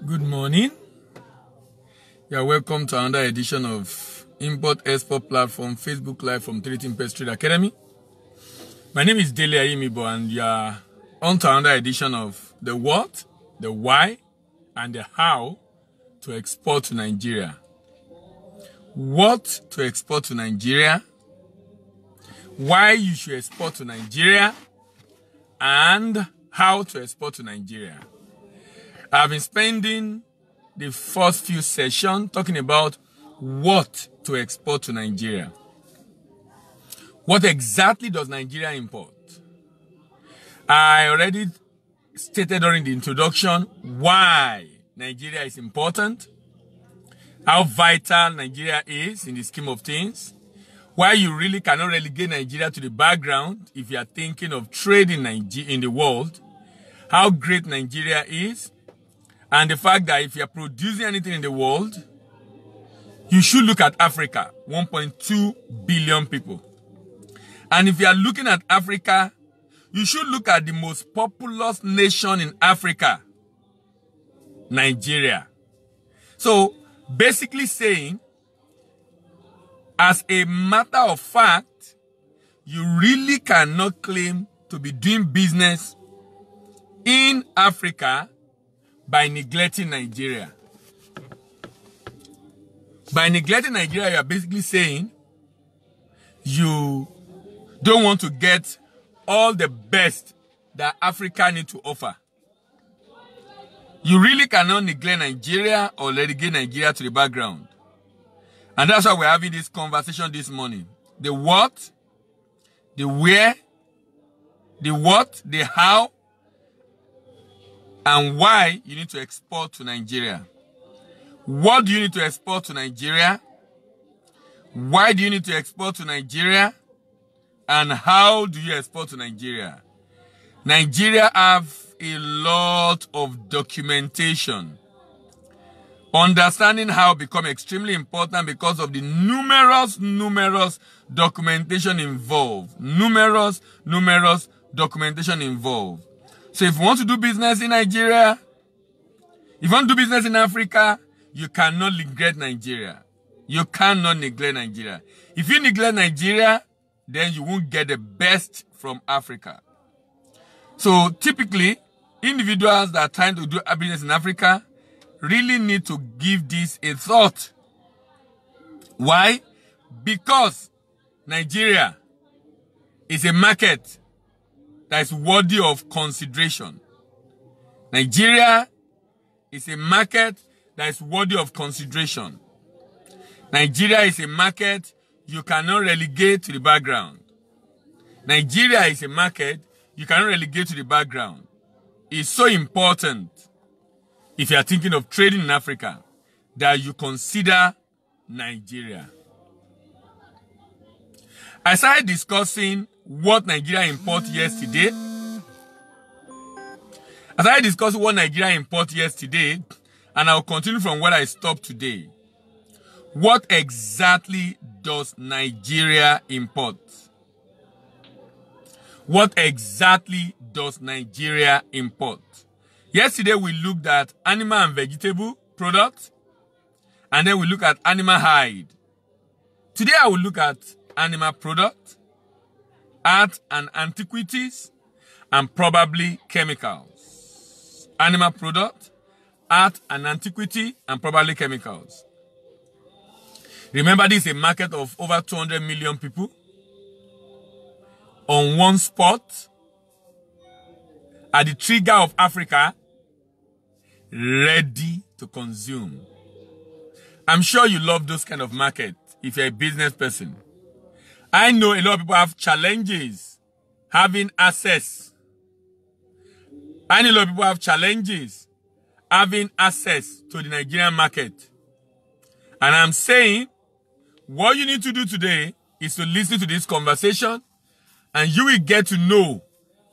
Good morning. You are welcome to another edition of Import-Export Platform Facebook Live from 3 Pest Trade Academy. My name is Dele Ayimibo and you are on to another edition of the what, the why, and the how to export to Nigeria. What to export to Nigeria, why you should export to Nigeria, and how to export to Nigeria. I've been spending the first few sessions talking about what to export to Nigeria. What exactly does Nigeria import? I already stated during the introduction why Nigeria is important, how vital Nigeria is in the scheme of things, why you really cannot relegate Nigeria to the background if you are thinking of trading in the world, how great Nigeria is, and the fact that if you are producing anything in the world, you should look at Africa, 1.2 billion people. And if you are looking at Africa, you should look at the most populous nation in Africa, Nigeria. So, basically saying, as a matter of fact, you really cannot claim to be doing business in Africa by neglecting Nigeria. By neglecting Nigeria, you are basically saying you don't want to get all the best that Africa needs to offer. You really cannot neglect Nigeria or relegate Nigeria to the background. And that's why we're having this conversation this morning. The what, the where, the what, the how, and why you need to export to Nigeria. What do you need to export to Nigeria? Why do you need to export to Nigeria? And how do you export to Nigeria? Nigeria have a lot of documentation. Understanding how become extremely important because of the numerous documentation involved. Numerous documentation involved. So if you want to do business in Nigeria, if you want to do business in Africa, you cannot neglect Nigeria. You cannot neglect Nigeria. If you neglect Nigeria, then you won't get the best from Africa. So typically, individuals that are trying to do business in Africa really need to give this a thought. Why? Because Nigeria is a market that is worthy of consideration. Nigeria is a market that is worthy of consideration. Nigeria is a market you cannot relegate to the background. Nigeria is a market you cannot relegate to the background. It's so important, if you are thinking of trading in Africa, that you consider Nigeria. I started discussing what Nigeria imported yesterday. And I'll continue from where I stopped today. What exactly does Nigeria import? What exactly does Nigeria import? Yesterday we looked at animal and vegetable products, and then we look at animal hide. Today I will look at animal products, art and antiquities, and probably chemicals. Animal product, art and antiquity, and probably chemicals. Remember, this is a market of over 200 million people on one spot at the trigger of Africa, ready to consume. I'm sure you love those kind of markets if you're a business person. I know a lot of people have challenges having access. I know a lot of people have challenges having access to the Nigerian market. And I'm saying, what you need to do today is to listen to this conversation, and you will get to know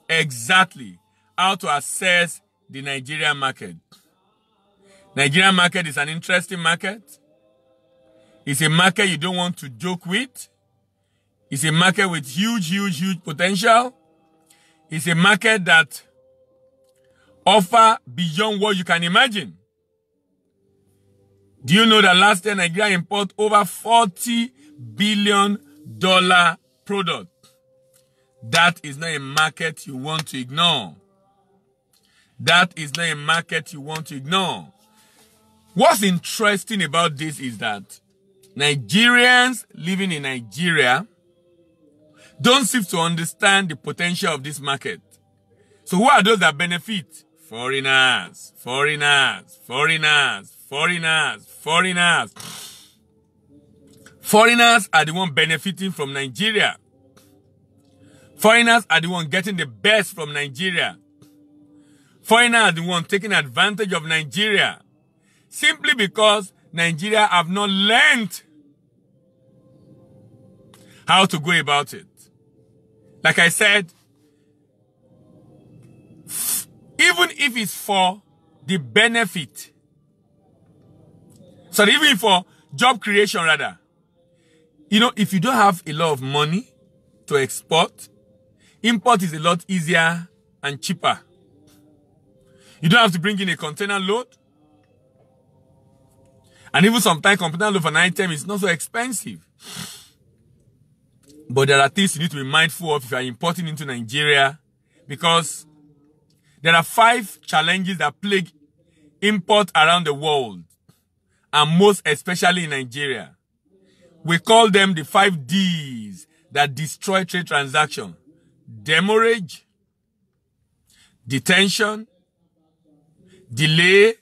exactly how to access the Nigerian market. Nigerian market is an interesting market. It's a market you don't want to joke with. It's a market with huge potential. It's a market that offers beyond what you can imagine. Do you know that last year Nigeria imported over $40 billion product? That is not a market you want to ignore. That is not a market you want to ignore. What's interesting about this is that Nigerians living in Nigeria don't seem to understand the potential of this market. So who are those that benefit? Foreigners, foreigners, foreigners, foreigners, foreigners. Foreigners are the one benefiting from Nigeria. Foreigners are the one getting the best from Nigeria. Foreigners are the one taking advantage of Nigeria. Simply because Nigeria have not learned how to go about it. Like I said, even if it's for the benefit, so even for job creation rather, you know, if you don't have a lot of money to export, import is a lot easier and cheaper. You don't have to bring in a container load. And even sometimes container load for an item is not so expensive. But there are things you need to be mindful of if you are importing into Nigeria, because there are 5 challenges that plague import around the world, and most especially in Nigeria. We call them the 5 Ds that destroy trade transaction: demurrage, detention, delay,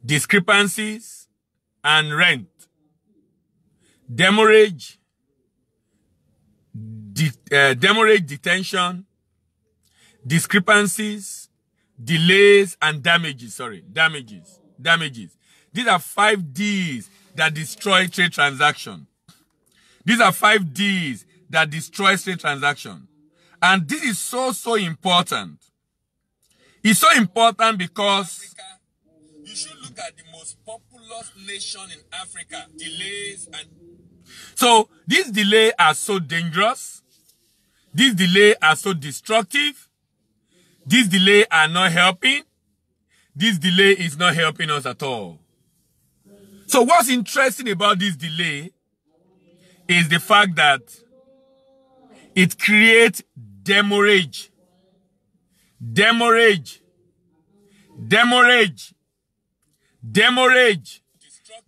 discrepancies, and rent. Demurrage, detention, discrepancies, delays, and damages. Damages. These are 5 Ds that destroy trade transaction. These are 5 Ds that destroy trade transaction. And this is so important. It's so important because you should look at the most populous nation in Africa. Delays and... So, these delays are so dangerous. These delays are so destructive. These delays are not helping. This delay is not helping us at all. So what's interesting about this delay is the fact that it creates demurrage. Demurrage. Demurrage. Demurrage.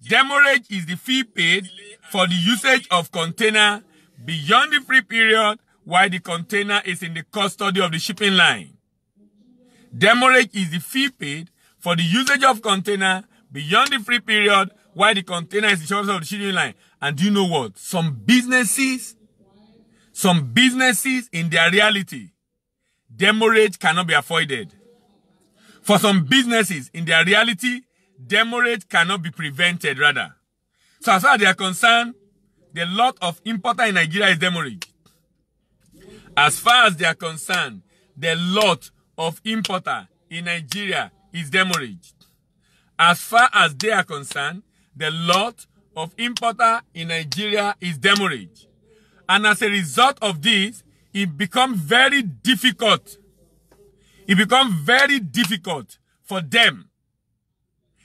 Demurrage is the fee paid for the usage of container beyond the free period while the container is in the custody of the shipping line. Demurrage is the fee paid for the usage of container beyond the free period while the container is in the custody of the shipping line. And do you know what? Some businesses in their reality, demurrage cannot be avoided. For some businesses in their reality, demurrage cannot be prevented rather. So as far as they are concerned, the lot of importer in Nigeria is demurrage. As far as they are concerned, the lot of importer in Nigeria is demurrage. As far as they are concerned, the lot of importer in Nigeria is demurrage. And as a result of this, it becomes very difficult. It becomes very difficult for them.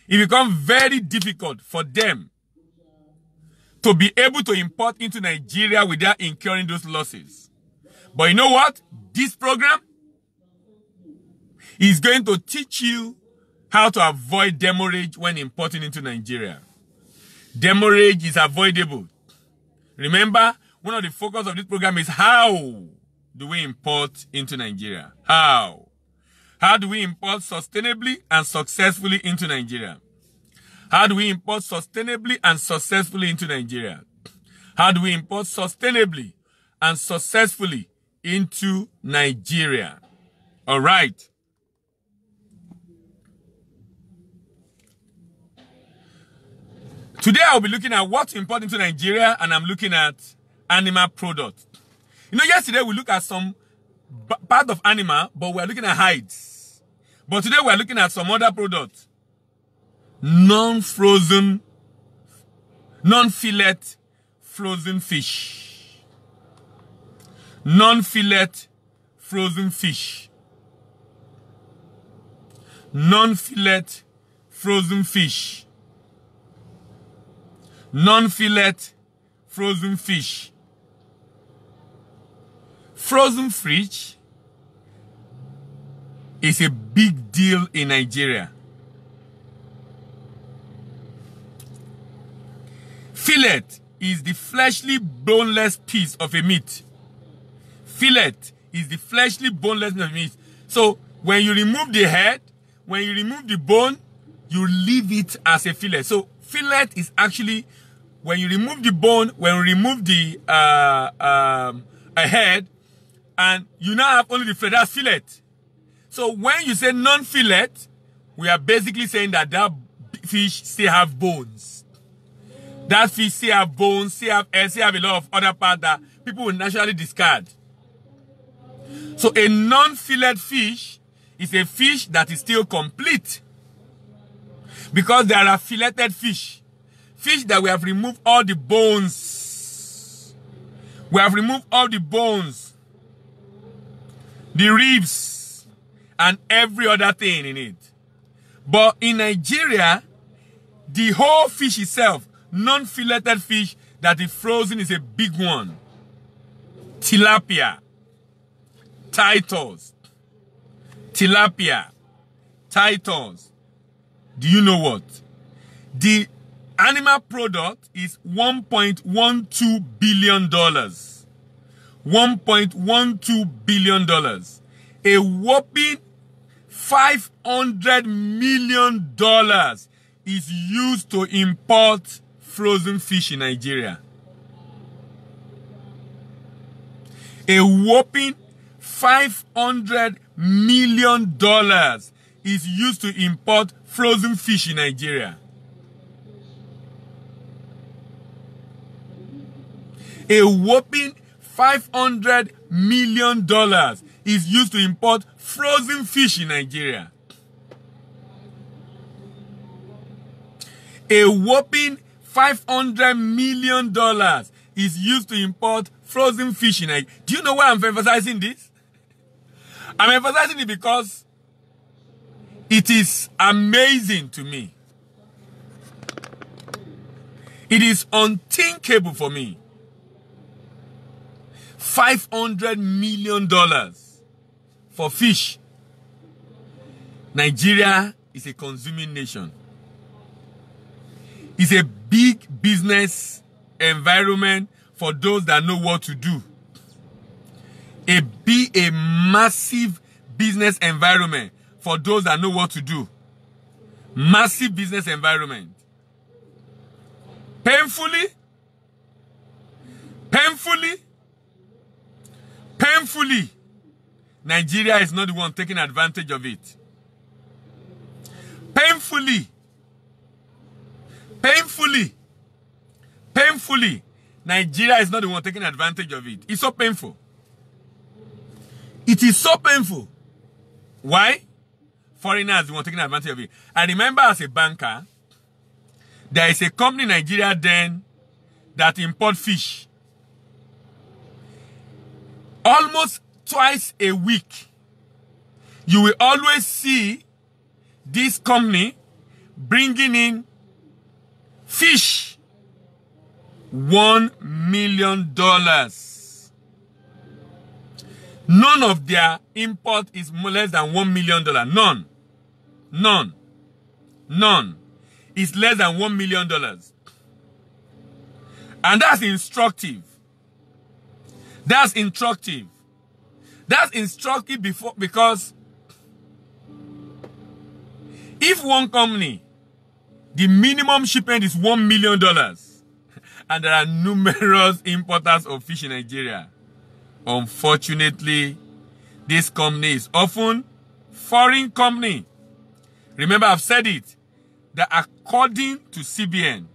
It becomes very difficult for them to be able to import into Nigeria without incurring those losses. But you know what? This program is going to teach you how to avoid demurrage when importing into Nigeria. Demurrage is avoidable. Remember, one of the focus of this program is how do we import into Nigeria? How? How do we import sustainably and successfully into Nigeria? How do we import sustainably and successfully into Nigeria? How do we import sustainably and successfully into Nigeria? All right. Today I'll be looking at what to import into Nigeria, and I'm looking at animal products. You know, yesterday we looked at some part of animal, but we're looking at hides. But today we're looking at some other products. Non-frozen, non-fillet frozen fish. Non-fillet frozen fish. Non-fillet frozen fish. non-fillet frozen fish. Frozen fish is a big deal in Nigeria. Fillet is the fleshly, boneless piece of a meat. Fillet is the fleshly, boneless piece of meat. So when you remove the head, when you remove the bone, you leave it as a fillet. So fillet is actually when you remove the bone, when you remove the head, and you now have only the fillet. That's fillet. So when you say non-fillet, we are basically saying that that fish still have bones. That fish still have bones, still have a lot of other parts that people will naturally discard. So a non-fillet fish is a fish that is still complete. Because there are filleted fish. Fish that we have removed all the bones. We have removed all the bones, the ribs, and every other thing in it. But in Nigeria, the whole fish itself, non-filleted fish that is frozen, is a big one. Tilapia, Titus, tilapia, Titus. Do you know what? The animal product is $1.12 billion. $1.12 billion. A whopping $500 million is used to import frozen fish in Nigeria. A whopping $500 million is used to import frozen fish in Nigeria. A whopping $500 million is used to import frozen fish in Nigeria. A whopping $500 million is used to import frozen fish in Nigeria. Do you know why I'm emphasizing this? I'm emphasizing it because it is amazing to me. It is unthinkable for me. $500 million for fish. Nigeria is a consuming nation. It's a big business environment for those that know what to do. A massive business environment for those that know what to do. Massive business environment. Painfully, Nigeria is not the one taking advantage of it. Painfully, Nigeria is not the one taking advantage of it. It's so painful. It is so painful. Why? Foreigners are the one taking advantage of it. I remember as a banker, there is a company in Nigeria then that import fish. Almost twice a week, you will always see this company bringing in fish. $1 million. None of their import is less than $1 million. None. It's less than $1 million. And that's instructive. That's instructive. That's instructive because if one company, the minimum shipment is $1 million, and there are numerous importers of fish in Nigeria, unfortunately, this company is often foreign company. Remember, I've said it, that according to CBN,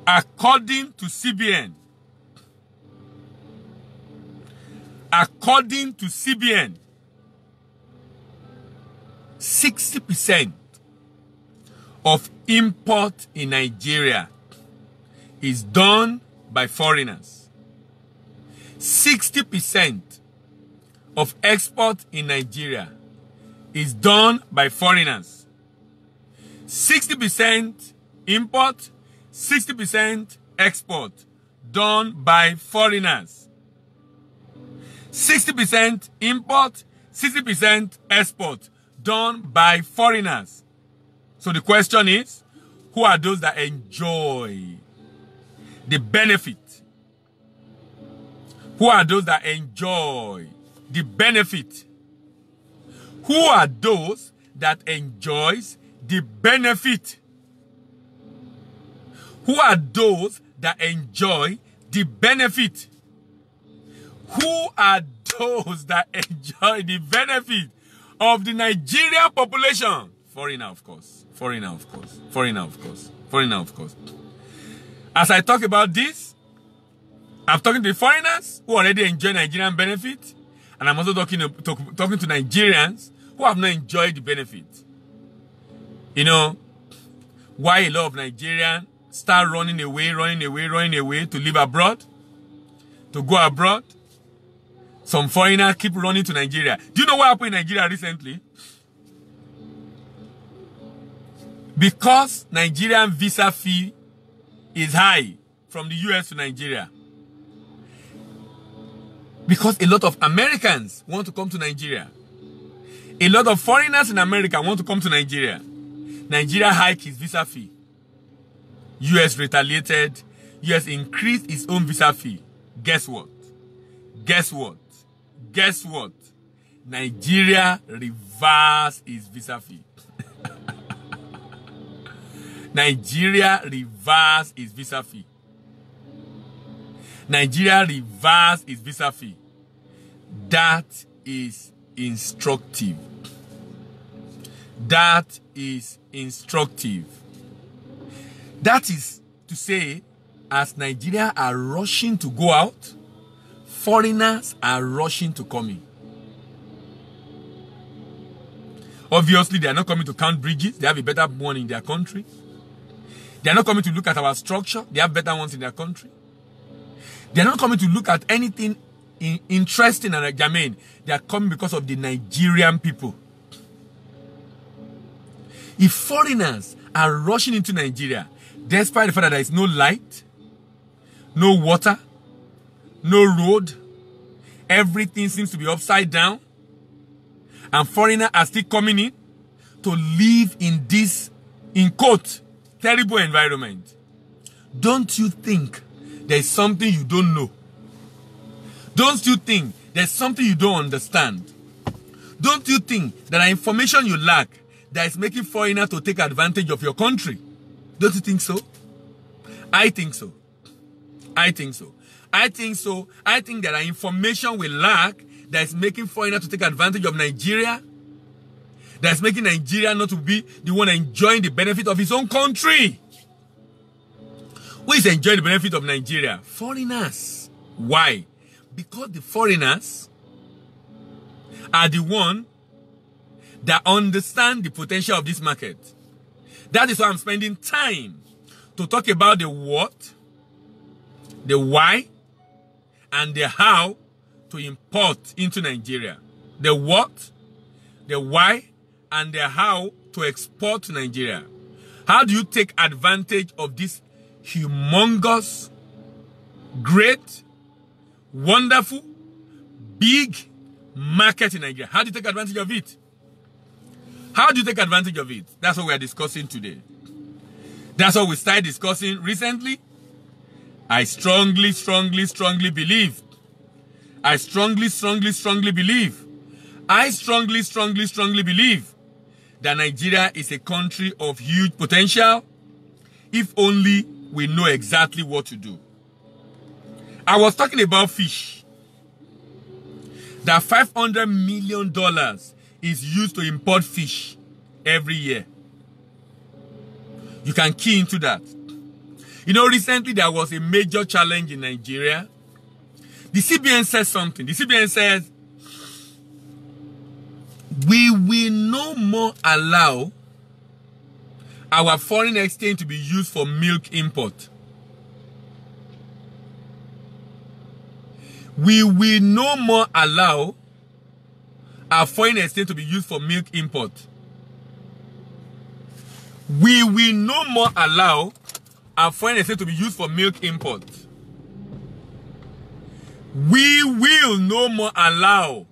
according to 60% of import in Nigeria is done by foreigners. 60% of export in Nigeria is done by foreigners. 60% import, 60% export done by foreigners. 60% import, 60% export done by foreigners. So the question is, who are those that enjoy the benefit? Who are those that enjoy the benefit? Who are those that enjoys the benefit? Who are those that enjoy the benefit? Who are those that enjoy the benefit of the Nigerian population? Foreigner, of course. Foreigner, of course. Foreigner, of course. Foreigner, of course. As I talk about this, I'm talking to foreigners who already enjoy Nigerian benefit, and I'm also talking to Nigerians who have not enjoyed the benefit. You know, why a lot of Nigerians start running away to live abroad, to go abroad. Some foreigners keep running to Nigeria. Do you know what happened in Nigeria recently? Because Nigerian visa fee is high from the US to Nigeria. Because a lot of Americans want to come to Nigeria. A lot of foreigners in America want to come to Nigeria. Nigeria hiked its visa fee. US retaliated. US increased its own visa fee. Guess what? Guess what? Guess what? Nigeria reversed its visa fee. Nigeria reversed its visa fee. Nigeria reversed its visa fee. That is instructive. That is instructive. That is to say, as Nigeria are rushing to go out, foreigners are rushing to come in. Obviously, they are not coming to count bridges. They have a better one in their country. They are not coming to look at our structure. They have better ones in their country. They are not coming to look at anything interesting and germane. They are coming because of the Nigerian people. If foreigners are rushing into Nigeria, despite the fact that there is no light, no water, no road, everything seems to be upside down, and foreigners are still coming in to live in this, in quote, terrible environment, don't you think there's something you don't know? Don't you think there's something you don't understand? Don't you think there are information you lack that is making foreigners to take advantage of your country? Don't you think so? I think so. I think so. I think so. I think there are information we lack that is making foreigners to take advantage of Nigeria. That's making Nigeria not to be the one enjoying the benefit of his own country. Who is enjoying the benefit of Nigeria? Foreigners. Why? Because the foreigners are the one that understand the potential of this market. That is why I'm spending time to talk about the what, the why, and the how to import into Nigeria. The what, the why, and the how to export to Nigeria. How do you take advantage of this humongous, great, wonderful, big market in Nigeria? How do you take advantage of it? How do you take advantage of it? That's what we are discussing today. That's what we started discussing recently. I strongly believe. I strongly believe that Nigeria is a country of huge potential if only we know exactly what to do. I was talking about fish. That $500 million is used to import fish every year. You can key into that. You know, recently there was a major challenge in Nigeria. The CBN says something. The CBN says, we will no more allow our foreign exchange to be used for milk import. We will no more allow our foreign exchange to be used for milk import. We will no more allow our foreign exchange to be used for milk import. We will no more allow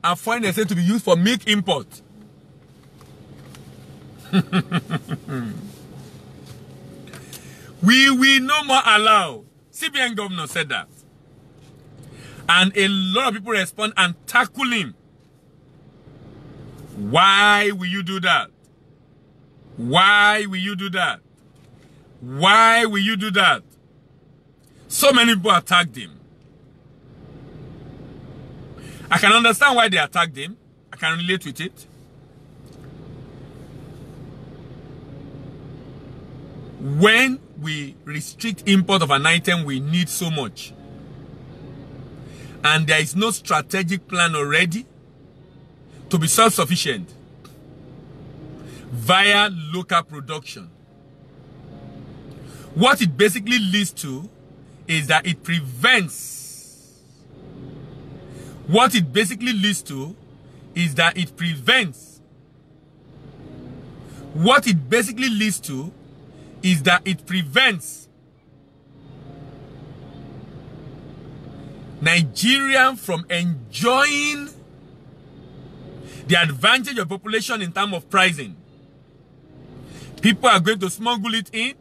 our foreign exchange to be used for milk import. We will no more allow. CBN governor said that. And a lot of people respond and tackle him. Why will you do that? Why will you do that? Why will you do that? So many people attacked him. I can understand why they attacked him. I can relate with it. When we restrict import of an item we need so much, and there is no strategic plan already to be self-sufficient via local production, what it basically leads to is that it prevents what it basically leads to is that it prevents what it basically leads to is that it prevents Nigerians from enjoying the advantage of population in terms of pricing. People are going to smuggle it in,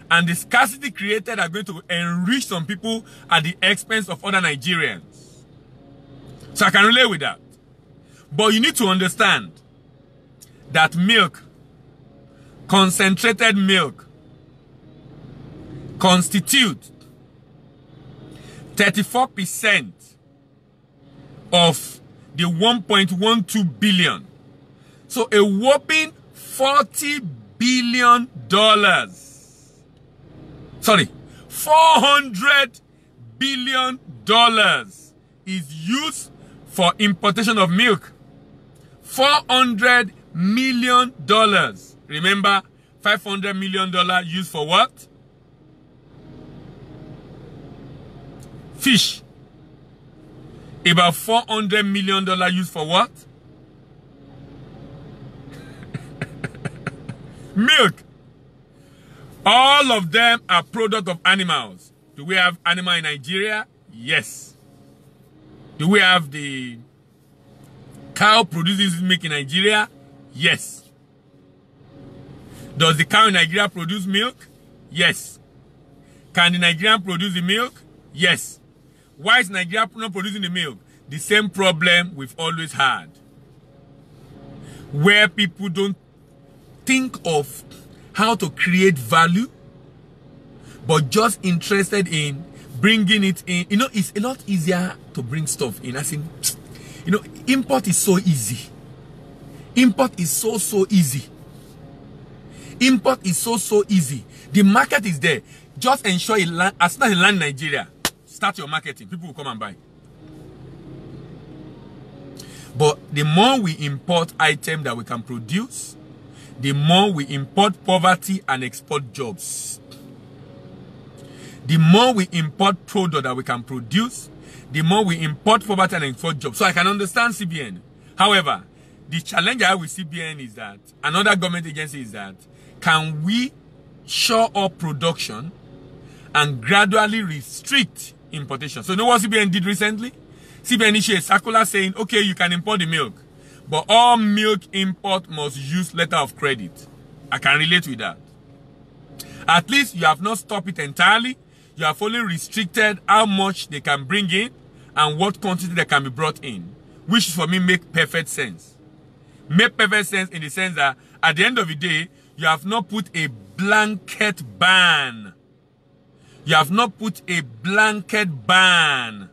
and the scarcity created are going to enrich some people at the expense of other Nigerians. So I can relate with that. But you need to understand that milk, concentrated milk, constitute 34% of the 1.12 billion. So a whopping $40 billion. Sorry, $400 billion is used for importation of milk. $400 million. Remember, $500 million used for what? Fish. About $400 million used for what? Milk. All of them are product of animals. Do we have animal in Nigeria? Yes. Do we have the cow produces milk in Nigeria? Yes. Does the cow in Nigeria produce milk? Yes. Can the Nigerian produce the milk? Yes. Why is Nigeria not producing the milk? The same problem we've always had, where people don't think of how to create value, but just interested in bringing it in. You know, it's a lot easier to bring stuff in. As in, you know, import is so easy. Import is so easy. Import is so easy. The market is there. Just ensure it land, as soon as it land in Nigeria, start your marketing. People will come and buy. But the more we import items that we can produce, the more we import poverty and export jobs. The more we import product that we can produce, the more we import poverty and export jobs. So I can understand CBN. However, the challenge I have with CBN is that, another government agency is that, can we shore up production and gradually restrict importation? So you know what CBN did recently? CBN issued a circular saying, okay, you can import the milk, but all milk import must use letter of credit. I can relate with that. At least you have not stopped it entirely. You have only restricted how much they can bring in and what quantity they can be brought in, which for me make perfect sense. Make perfect sense in the sense that at the end of the day, you have not put a blanket ban. You have not put a blanket ban.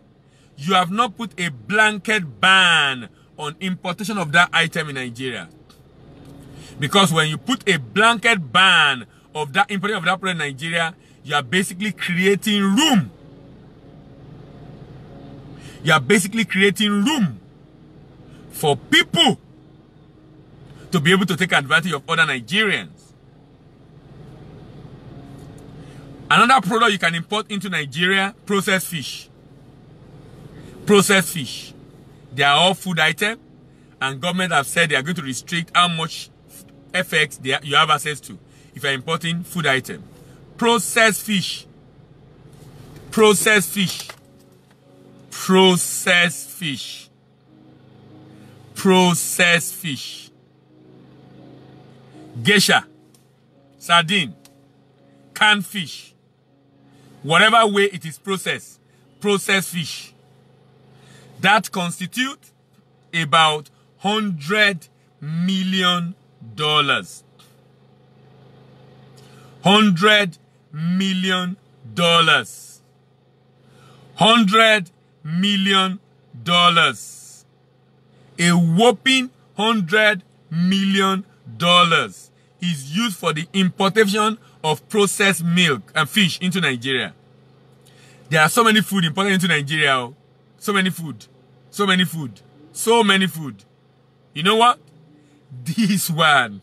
You have not put a blanket ban on importation of that item in Nigeria. Because when you put a blanket ban of that importing of that product in Nigeria, you are basically creating room. You are basically creating room for people to be able to take advantage of other Nigerians. Another product you can import into Nigeria, processed fish. Processed fish. They are all food items, and government have said they are going to restrict how much FX you have access to if you're importing food item. Processed fish. Processed fish. Processed fish. Processed fish. Geisha. Sardine. Canned fish. Whatever way it is processed. Processed fish. That constitutes about $100 million. $100 million. $100 million. A whopping $100 million is used for the importation of processed milk and fish into Nigeria. There are so many food imported into Nigeria. So many food. So many food. So many food. You know what? This one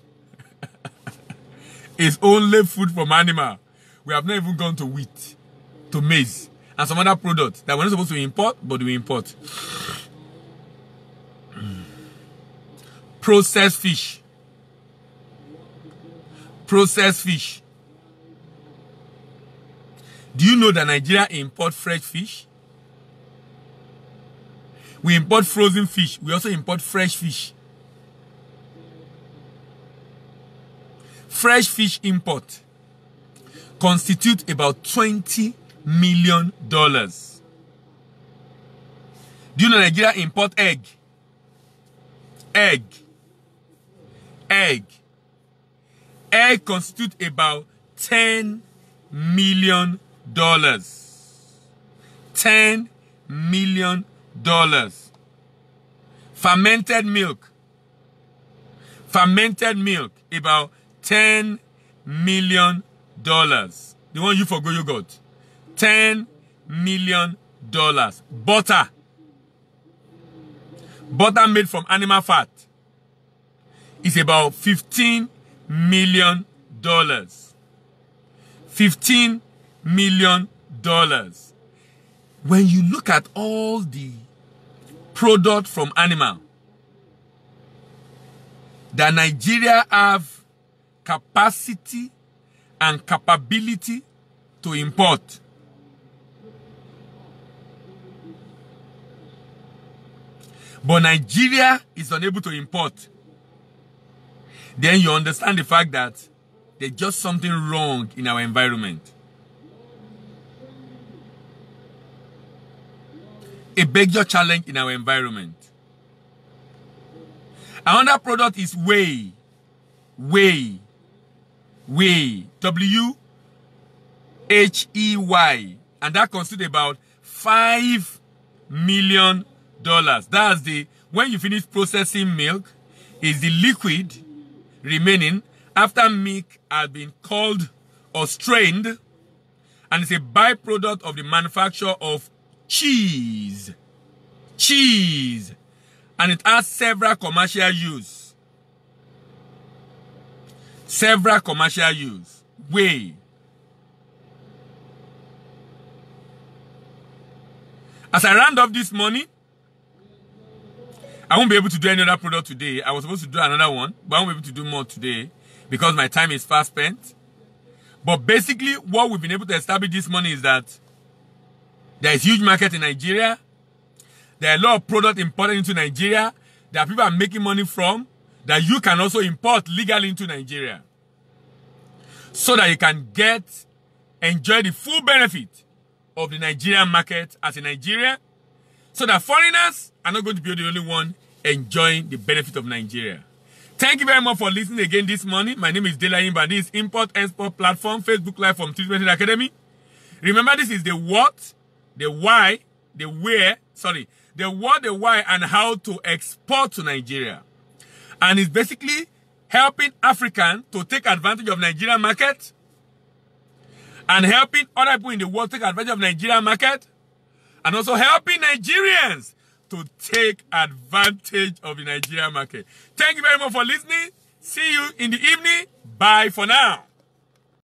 is only food from animal. We have not even gone to wheat, to maize, and some other products that we're not supposed to import, but we import. Processed fish. Processed fish. Do you know that Nigeria import fresh fish? We import frozen fish. We also import fresh fish. Fresh fish import constitute about $20 million. Do you know Nigeria import egg? Egg. Egg. Egg constitute about $10 million. $10 million. Fermented milk. Fermented milk, about $10 million. The one you for yogurt. $10 million. Butter. Butter made from animal fat is about $15 million. $15 million. When you look at all the product from animal that Nigeria have capacity and capability to import, but Nigeria is unable to import, then you understand the fact that there's just something wrong in our environment. A major challenge in our environment. Another product is whey. Whey. Whey. W-H-E-Y. And that constitutes about $5 million. That's the, when you finish processing milk, is the liquid remaining after milk has been culled or strained, and it's a byproduct of the manufacture of cheese. Cheese. And it has several commercial use. Several commercial use. Whey. As I round up this morning, I won't be able to do any other product today. I was supposed to do another one, but I won't be able to do more today because my time is fast spent. But basically, what we've been able to establish this morning is that there is huge market in Nigeria. There are a lot of products imported into Nigeria that people are making money from, that you can also import legally into Nigeria, so that you can enjoy the full benefit of the Nigerian market as a Nigerian, so that foreigners are not going to be the only one enjoying the benefit of Nigeria. Thank you very much for listening again this morning. My name is Dela Imba. This is Import Export Platform, Facebook Live from Treatment Academy. Remember, this is the what, the why, the where, the what, the why, and how to export to Nigeria. And it's basically helping Africans to take advantage of Nigerian market, and helping other people in the world take advantage of Nigerian market, and also helping Nigerians to take advantage of the Nigerian market. Thank you very much for listening. See you in the evening. Bye for now.